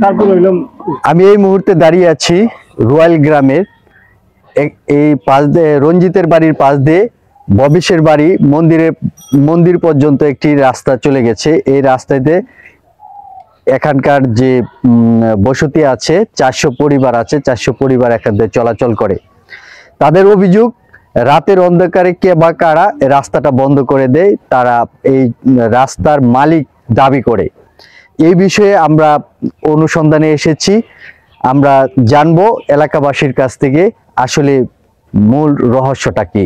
তারপর হইলাম আমি এই মুহূর্তে দাঁড়িয়ে আছি রয়্যাল গ্রামের এই পাশ দিয়ে রঞ্জিতের বাড়ির পাশ দিয়ে ববিশের বাড়ি মন্দির পর্যন্ত একটি রাস্তা চলে গেছে। এই রাস্তাতে এখানকার যে বসতি আছে 400 পরিবার আছে, 400 পরিবার এখানে চলাচল করে। তাদের অভিযোগ রাতের অন্ধকারে কে বা কারা রাস্তাটা বন্ধ করে দেয়, তারা এই রাস্তার মালিক দাবি করে। এই বিষয়ে আমরা অনুসন্ধানে এসেছি। আমরা জানবো এলাকাবাসীর কাছ থেকে আসলে মূল রহস্যটা কি,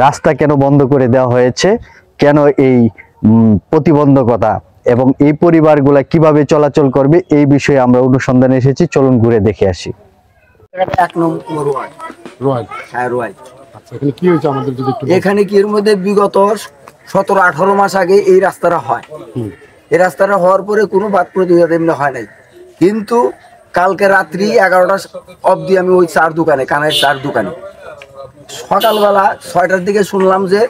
রাস্তা কেন বন্ধ করে দেওয়া হয়েছে, কেন এই প্রতিবন্ধকতা এবং এই পরিবারগুলা কিভাবে চলাচল করবে, এই বিষয়ে আমরা অনুসন্ধানে এসেছি। চলুন ঘুরে দেখে আসি। এক নম্বর রয়্যাল। হ্যাঁ রয়্যাল। আচ্ছা, এখানে কি হয়েছে আমাদের যদি একটু এখানে কি এর মধ্যে বিগত 17-18 মাস আগে এই রাস্তাটা হয়। এই রাস্তাটা হওয়ার পরে কোনো বাদ প্রতিবাদ এমনি হয় নাই, কিন্তু কালকে রাত্রি 11টা অবধি আমি ওই চার দোকানে, কানের চার দোকানে, সকালবেলা 6টার দিকে শুনলাম যে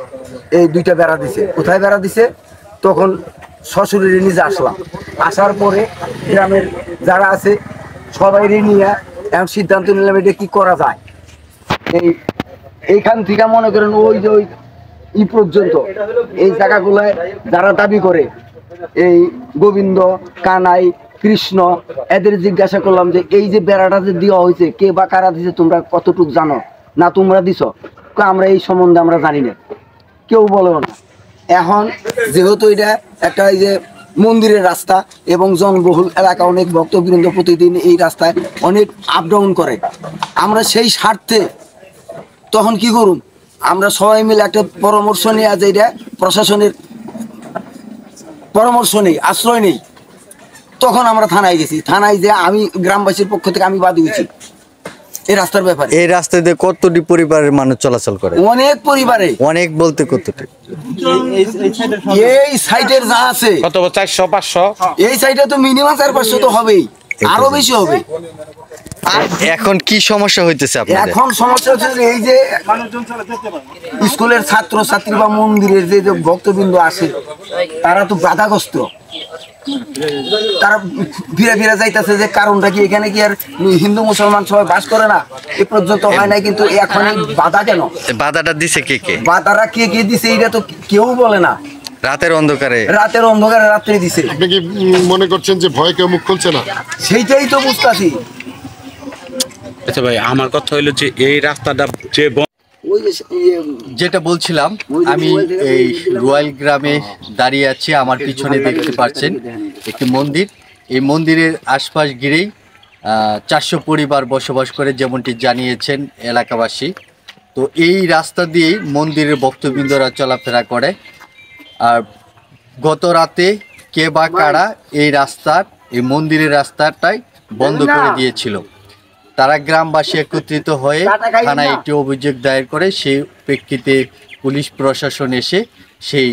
এই দুইটা বেড়া দিছে। কোথায় বেড়া দিছে? তখন শ্বশুরের নিজে আসলাম। আসার পরে গ্রামের যারা আছে সবাই নিয়ে এখন সিদ্ধান্ত নিলাম এটা কি করা যায়। এইখান থেকে মনে করেন ওই যে ওই পর্যন্ত এই জায়গাগুলায় যারা দাবি করে, এই গোবিন্দ, কানাই, কৃষ্ণ, এদের জিজ্ঞাসা করলাম যে এই যে বেড়াটা যে দেওয়া হয়েছে কে বা কারা দিছে, তোমরা কতটুকু জানো, না তোমরা দিছ? আমরা এই সম্বন্ধে আমরা জানি না, কেউ বলেও না। এখন যেহেতু এটা একটা এই যে মন্দিরের রাস্তা এবং জনবহুল এলাকা, অনেক ভক্তবৃন্দ প্রতিদিন এই রাস্তায় অনেক আপ ডাউন করে, আমরা সেই স্বার্থে তখন কি করুন, আমরা সবাই মিলে একটা পরামর্শ নিয়ে আজ এটা প্রশাসনের পরামর্শ নেই, আশ্রয় নেই। তখন আমরা থানায় গেছি। থানায় যে আমি গ্রামবাসীর পক্ষ থেকে আমি বাদী হয়েছি এই রাস্তার ব্যাপারে। এই রাস্তাতে কতটি পরিবারের মানুষ চলাচল করে? অনেক পরিবারে। অনেক বলতে কতটি? এই সাইডের যা আছে কত 400-500, এই সাইডে তো মিনিমাম 400-500 তো হবেই, আরো বেশি হবে। এখন কি সমস্যা হইতেছে আপনাদের? এখন সমস্যা হচ্ছে যে এই যে স্কুলের ছাত্র ছাত্রী বা মন্দিরের যে ভক্তবৃন্দ আসে তারা তো বাধাগ্রস্ত, তারা ফিরে ফিরে যাইতেছে। যে কারণটা কি, এখানে কি আর হিন্দু মুসলমান সবাই বাস করে না? এ পর্যন্ত হয় নাই, কিন্তু এখন বাধা কেন? বাধাটা দিছে কে কে? বাধারা কে কে দিছে এটা তো কেউ বলে না। রাতের অন্ধকারে রাত্রে দিছে। আপনি কি মনে করছেন যে ভয় কেউ মুখ খুলছে না? সেইটাই তো বুঝতেছি। আচ্ছা ভাই, আমার কথা হইলো যে এই রাস্তাটা যে ওই যে যেটা বলছিলাম, আমি এই রয়্যাল গ্রামে দাঁড়িয়ে আছি। আমার পিছনে দেখতে পাচ্ছেন একটি মন্দির। এই মন্দিরের আশপাশ ঘিরেই 400 পরিবার বসবাস করে, যেমনটি জানিয়েছেন এলাকাবাসী। তো এই রাস্তা দিয়েই মন্দিরের ভক্তবৃন্দরা চলাফেরা করে। আর গত রাতে কে বা কারা এই মন্দিরের রাস্তাটাই বন্ধ করে দিয়েছিল। তারা গ্রামবাসী একত্রিত হয়ে থানায় একটি অভিযোগ দায়ের করে। সেই প্রেক্ষিতে পুলিশ প্রশাসন এসে সেই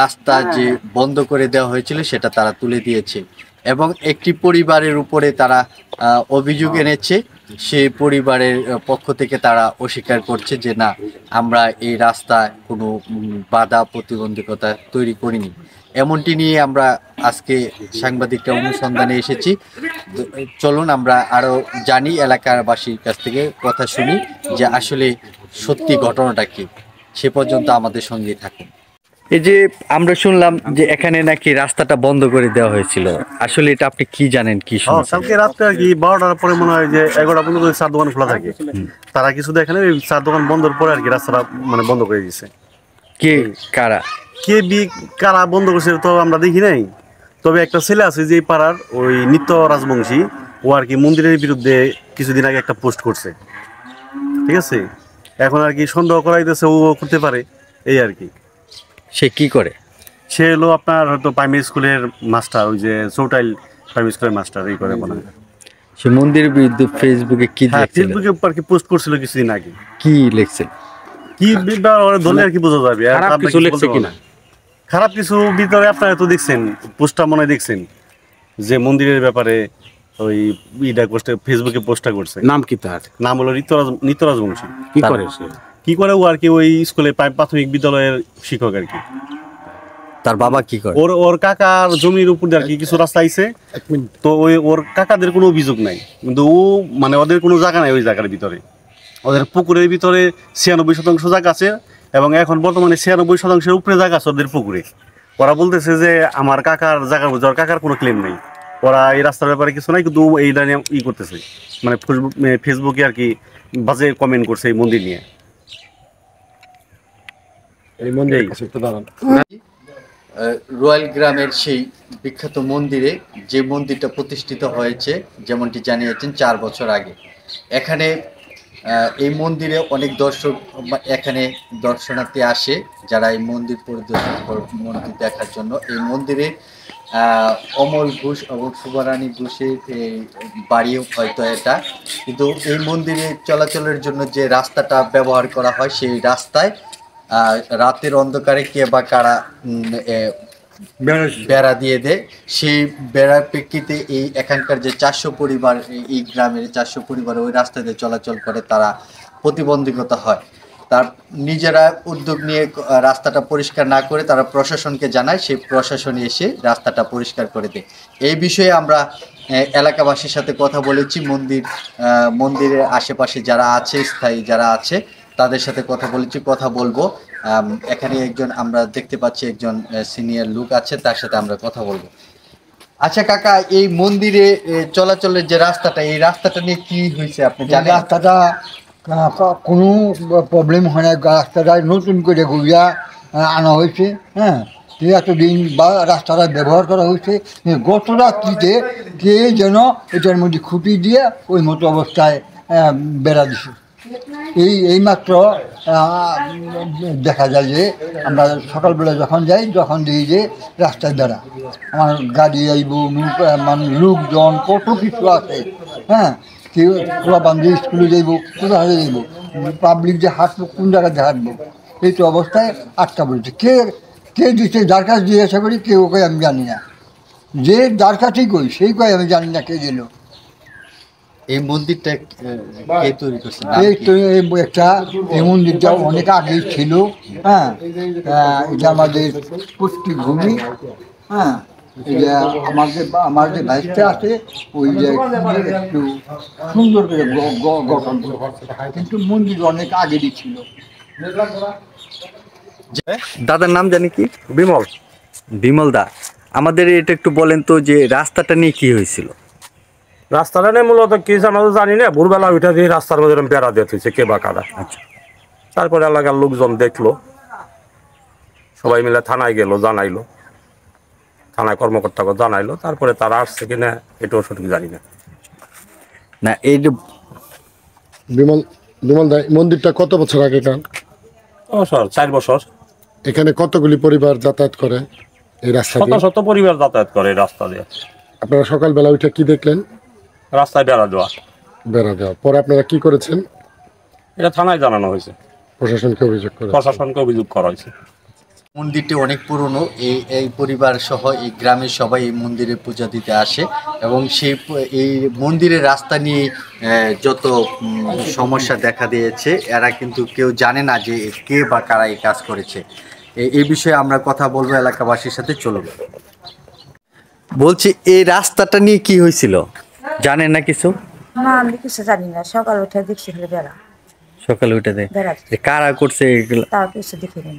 রাস্তা যে বন্ধ করে দেওয়া হয়েছিল সেটা তারা তুলে দিয়েছে এবং একটি পরিবারের উপরে তারা অভিযোগ এনেছে। সেই পরিবারের পক্ষ থেকে তারা অস্বীকার করছে যে না, আমরা এই রাস্তায় কোনো বাধা প্রতিবন্ধকতা তৈরি করিনি। এমনটি নিয়ে আমরা আজকে সাংবাদিকরা অনুসন্ধানে এসেছি। চলুন আমরা আরও জানি, এলাকাবাসীর কাছ থেকে কথা শুনি যে আসলে সত্যি ঘটনাটা কি। সে পর্যন্ত আমাদের সঙ্গে থাকুন। এই যে আমরা শুনলাম যে এখানে নাকি রাস্তাটা বন্ধ করে দেওয়া হয়েছিল, আসলে এটা আপনি কি জানেন, কি শুনছেন? কালকে রাত্রে আর কি 12টার পরে মনে হয় যে 11টা পর্যন্ত চার দোকান খোলা থাকে। তারা কিছু দেখে না, চার দোকান বন্ধের পরে আর কি রাস্তাটা মানে বন্ধ করে দিয়েছে। কে কারা কারা বন্ধ করছে তো আমরা দেখি নাই। তবে একটা ছেলে আছে যে পাড়ার, ওই নিত্য রাজবংশী, ও আর কি মন্দিরের বিরুদ্ধে কিছুদিন আগে একটা পোস্ট করছে। ঠিক আছে, এখন আর কি সন্দেহ করা যাইতেছে ও করতে পারে, এই আর কি। সে কি করে? সে হলো আপনার হয়তো প্রাইমারি স্কুলের মাস্টার, ওই যে চৌটাইল প্রাইমারি স্কুলের মাস্টার, এই করে মনে হয়। সে মন্দিরের বিরুদ্ধে ফেসবুকে কি ফেসবুকে আর কি পোস্ট করছিল কিছুদিন আগে। কি লিখছেন? কি ধরলে আর কি বোঝা যাবে? খারাপ কিছু লিখছে কিনা? খারাপ কিছু ভিতরে আপনারা তো দেখছেন, পোস্টটা মনে হয় দেখছেন যে মন্দিরের ব্যাপারে ওই ফেসবুকে পোস্টটা করছে। নাম কি তার? নাম হলো নিত্য রাজবংশী। কি করে সে? কি করে ও আর কি ওই স্কুলে প্রাথমিক বিদ্যালয়ের শিক্ষক আর কি। তার বাবা কি করে? ওর ওর কাকার জমির উপর দিয়ে আর কি কিছু রাস্তা আইছে, তো ওই ওর কাকাদের কোনো অভিযোগ নাই, কিন্তু ও মানে ওদের কোনো জায়গা নাই ওই জায়গার ভিতরে। ওদের পুকুরের ভিতরে 96% জায়গা আছে, এবং এখন বর্তমানে 96% উপরে জায়গা আছে ওদের পুকুরে। ওরা বলতেছে যে আমার কাকার জায়গার মধ্যে, ওর কাকার কোনো ক্লেম নেই, ওরা এই রাস্তার ব্যাপারে কিছু নাই, কিন্তু এই লাইনে করতেছে, মানে ফেসবুকে আর কি বাজে কমেন্ট করছে এই মন্দির নিয়ে। এই মন্দিরের কাছে একটু দাঁড়ান। রয়্যাল গ্রামের সেই বিখ্যাত মন্দিরে, যে মন্দিরটা প্রতিষ্ঠিত হয়েছে যেমনটি জানিয়েছেন 4 বছর আগে। এখানে এই মন্দিরে অনেক দর্শক এখানে দর্শনার্থী আসে, যারা এই মন্দির পরিদর্শন মন্দির দেখার জন্য। এই মন্দিরে অমল ঘোষ এবং শুভারানী ঘোষের বাড়ি হয়তো এটা, কিন্তু এই মন্দিরে চলাচলের জন্য যে রাস্তাটা ব্যবহার করা হয়, সেই রাস্তায় রাতের অন্ধকারে কে বা কারা বেড়া দিয়ে দেয়। সেই বেড়ার প্রেক্ষিতে এই এখানকার যে 400 পরিবার, এই গ্রামের 400 পরিবার ওই রাস্তা দিয়ে চলাচল করে, তারা প্রতিবন্ধকতা হয়। তার নিজেরা উদ্যোগ নিয়ে রাস্তাটা পরিষ্কার না করে তারা প্রশাসনকে জানায়, সেই প্রশাসন এসে রাস্তাটা পরিষ্কার করে দেয়। এই বিষয়ে আমরা এলাকাবাসীর সাথে কথা বলেছি, মন্দিরের আশেপাশে যারা আছে, স্থায়ী যারা আছে তাদের সাথে কথা বলবো। এখানে একজন আমরা দেখতে পাচ্ছি, একজন সিনিয়র লোক আছে, তার সাথে আমরা কথা বলবো। আচ্ছা কাকা, এই মন্দিরে চলাচলের যে রাস্তাটা, এই রাস্তাটা নিয়ে কি হয়েছে আপনি জানেন? রাস্তাটা কোনো প্রবলেম হয় না, রাস্তাটা নতুন করে গড়িয়া আনা হয়েছে। হ্যাঁ, এতদিন বা রাস্তাটা ব্যবহার করা হয়েছে। গত রাত্রিতে কে যেন এটার মধ্যে খুঁটি দিয়ে ওই মতো অবস্থায় বেড়া দিছে। এইমাত্র দেখা যায় যে আমরা সকালবেলা যখন যাই, যখন দিই যে রাস্তায় বেড়া, আমার গাড়ি আইব, মানে লোকজন কত কিছু আছে। হ্যাঁ, কেউ খোলা বান্ধব স্কুলে যাইব, কোথায় যাইব, পাবলিক যে হাঁটবো কোন জায়গাতে হাঁটবো, এই তো অবস্থায় আটকা পড়েছে। কে কে দিচ্ছে, যার কাছে জিজ্ঞাসা করি, কেউ কই আমি জানি না, যে যার কাছেই কই সেই কই আমি জানি না কে দিল। এই মন্দিরটা কে তৈরি করছে? এই তো এই মন্দিরটা অনেক আগেই ছিল। হ্যাঁ, এটা আমাদের পুষ্টিভূমি। হ্যাঁ, আমার যে বাইকটা আছে, ওই যে একটু সুন্দর করে গঠন, কিন্তু মন্দির অনেক আগেরই ছিল। দাদার নাম জানি কি? বিমল। বিমল দা, আমাদের এটা একটু বলেন তো যে রাস্তাটা নিয়ে কি হয়েছিল? রাস্তাটা নিয়ে মূলত কি আমরা তো জানি না, ভোরবেলা উঠে দিয়ে রাস্তার মধ্যে বেড়া দিয়ে তুইছে কে বা কারা। আচ্ছা, তারপরে এলাকার লোকজন দেখলো, সবাই মিলে থানায় গেল, জানাইলো, থানায় কর্মকর্তাকে জানাইলো, তারপরে তারা আসছে কিনা এটাও সঠিক জানি না। না এই যে বিমল দা, মন্দিরটা কত বছর আগেকার? ও স্যার 4 বছর। এখানে কতগুলি পরিবার যাতায়াত করে এই রাস্তা শত দিয়ে? শত পরিবার যাতায়াত করে এই রাস্তা দিয়ে। আপনারা সকালবেলা উঠে কি দেখলেন? রাস্তায় বেড়া দেওয়া। বেড়া দেওয়া পরে আপনারা কি করেছেন? এটা থানায় জানানো হয়েছে, প্রশাসনকে অভিযোগ করে? প্রশাসনকে অভিযোগ করা হয়েছে। মন্দিরটি অনেক পুরনো। এই পরিবার সহ এই গ্রামের সবাই এই মন্দিরে পূজা দিতে আসে, এবং এই মন্দিরের রাস্তা নিয়ে যত সমস্যা দেখা দিয়েছে, এরা কিন্তু কেউ জানে না যে কে বা কারা এই কাজ করেছে। এই বিষয়ে আমরা কথা বলবো এলাকাবাসীর সাথে। চলুন। বলছি, এই রাস্তাটা নিয়ে কি হয়েছিল, জানেন না কিছু? না, আমি কিছু জানি না। সকাল উঠে দেখছি হলে বেড়া, সকালে উঠে দেয় কারা করছে এগুলো, তাও কিছু দেখি নি।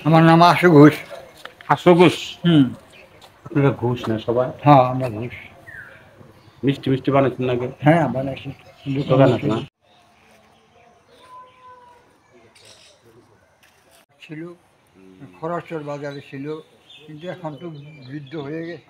আমার নাম আশু ঘোষ। ঘোষ। আপনারা ঘোষ না সবাই? হ্যাঁ, আমরা ঘোষ। মিষ্টি মিষ্টি বানাচ্ছেন নাকি? হ্যাঁ, বানাইছি। ছিল খরচের বাজারে ছিল, কিন্তু এখন তো বৃদ্ধ হয়ে গেছে।